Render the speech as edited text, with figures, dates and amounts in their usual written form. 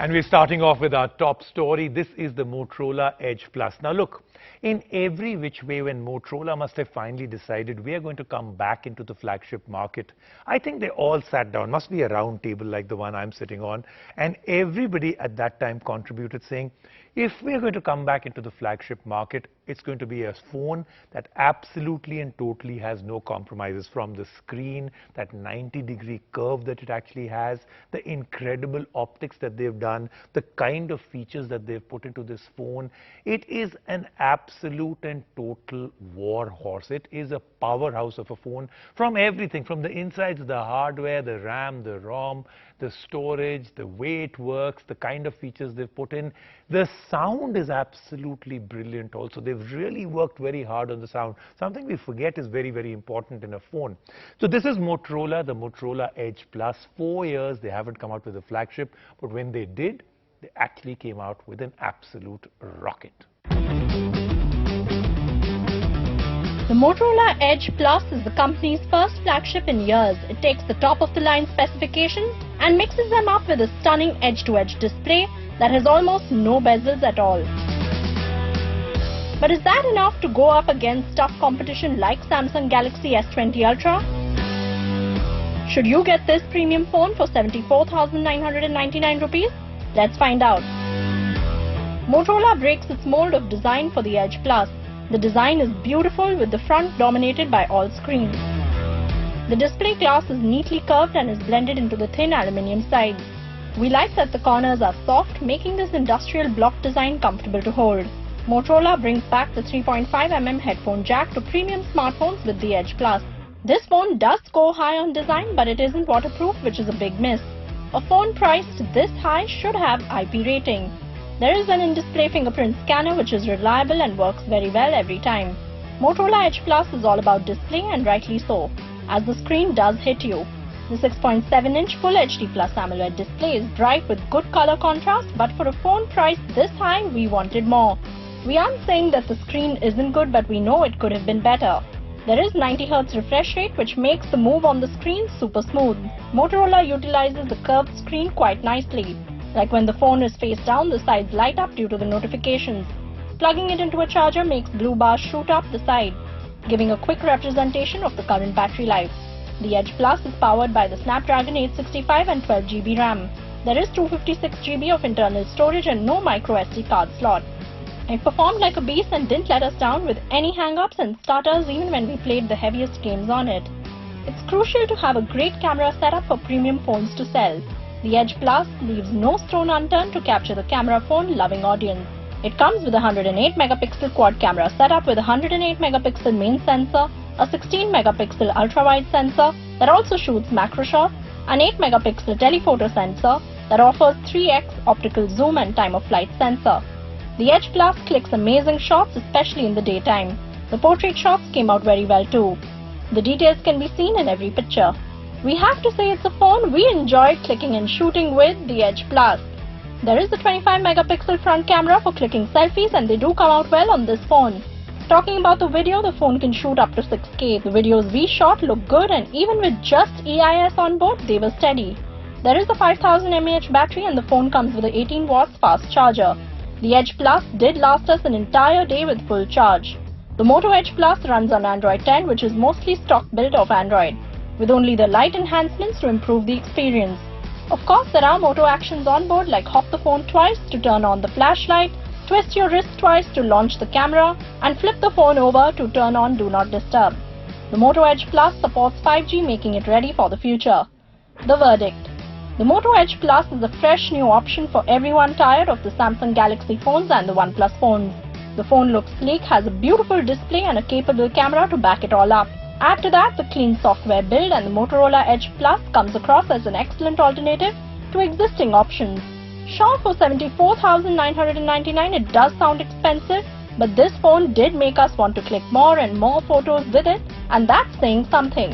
And we're starting off with our top story. This is the Motorola Edge Plus. Now look, in every which way, when Motorola must have finally decided we are going to come back into the flagship market, I think they all sat down, must be a round table like the one I'm sitting on, and everybody at that time contributed saying, if we're going to come back into the flagship market, it's going to be a phone that absolutely and totally has no compromises, from the screen, that 90-degree curve that it actually has, the incredible optics that they've done, the kind of features that they've put into this phone. It is an absolute and total war horse. It is a powerhouse of a phone from everything, from the insides, the hardware, the RAM, the ROM, the storage, the way it works, the kind of features they've put in. The sound is absolutely brilliant also. They've really worked very hard on the sound. Something we forget is very, very important in a phone. So this is Motorola, the Motorola Edge Plus. 4 years they haven't come out with a flagship, but when they did, they actually came out with an absolute rocket. The Motorola Edge Plus is the company's first flagship in years. It takes the top-of-the-line specifications and mixes them up with a stunning edge-to-edge display that has almost no bezels at all. But is that enough to go up against tough competition like Samsung Galaxy S20 Ultra? Should you get this premium phone for 74,999 rupees? Let's find out. Motorola breaks its mold of design for the Edge Plus. The design is beautiful, with the front dominated by all screens. The display glass is neatly curved and is blended into the thin aluminium sides. We like that the corners are soft, making this industrial block design comfortable to hold. Motorola brings back the 3.5mm headphone jack to premium smartphones with the Edge Plus. This phone does score high on design, but it isn't waterproof, which is a big miss. A phone priced this high should have IP rating. There is an in-display fingerprint scanner which is reliable and works very well every time. Motorola Edge Plus is all about display, and rightly so, as the screen does hit you. The 6.7-inch Full HD Plus AMOLED display is bright with good color contrast, but for a phone priced this high, we wanted more. We aren't saying that the screen isn't good, but we know it could have been better. There is 90Hz refresh rate, which makes the move on the screen super smooth. Motorola utilizes the curved screen quite nicely. Like when the phone is face down, the sides light up due to the notifications. Plugging it into a charger makes blue bars shoot up the side, giving a quick representation of the current battery life. The Edge Plus is powered by the Snapdragon 865 and 12GB RAM. There is 256GB of internal storage and no micro SD card slot. It performed like a beast and didn't let us down with any hang-ups and stutters even when we played the heaviest games on it. It's crucial to have a great camera setup for premium phones to sell. The Edge Plus leaves no stone unturned to capture the camera phone-loving audience. It comes with a 108-megapixel quad camera setup with a 108-megapixel main sensor, a 16-megapixel ultra-wide sensor that also shoots macro shots, an 8-megapixel telephoto sensor that offers 3x optical zoom and time-of-flight sensor. The Edge Plus clicks amazing shots, especially in the daytime. The portrait shots came out very well too. The details can be seen in every picture. We have to say it's a phone we enjoyed clicking and shooting with, the Edge Plus. There is a 25-megapixel front camera for clicking selfies, and they do come out well on this phone. Talking about the video, the phone can shoot up to 6K. The videos we shot look good, and even with just EIS on board, they were steady. There is a 5000 mAh battery, and the phone comes with a 18 watts fast charger. The Edge Plus did last us an entire day with full charge. The Moto Edge Plus runs on Android 10, which is mostly stock build of Android, with only the light enhancements to improve the experience. Of course, there are Moto actions on board, like hop the phone twice to turn on the flashlight, twist your wrist twice to launch the camera, and flip the phone over to turn on Do Not Disturb. The Moto Edge Plus supports 5G, making it ready for the future. The verdict: the Moto Edge Plus is a fresh new option for everyone tired of the Samsung Galaxy phones and the OnePlus phones. The phone looks sleek, has a beautiful display and a capable camera to back it all up. Add to that the clean software build, and the Motorola Edge Plus comes across as an excellent alternative to existing options. Sure, for 74,999 it does sound expensive, but this phone did make us want to click more and more photos with it, and that's saying something.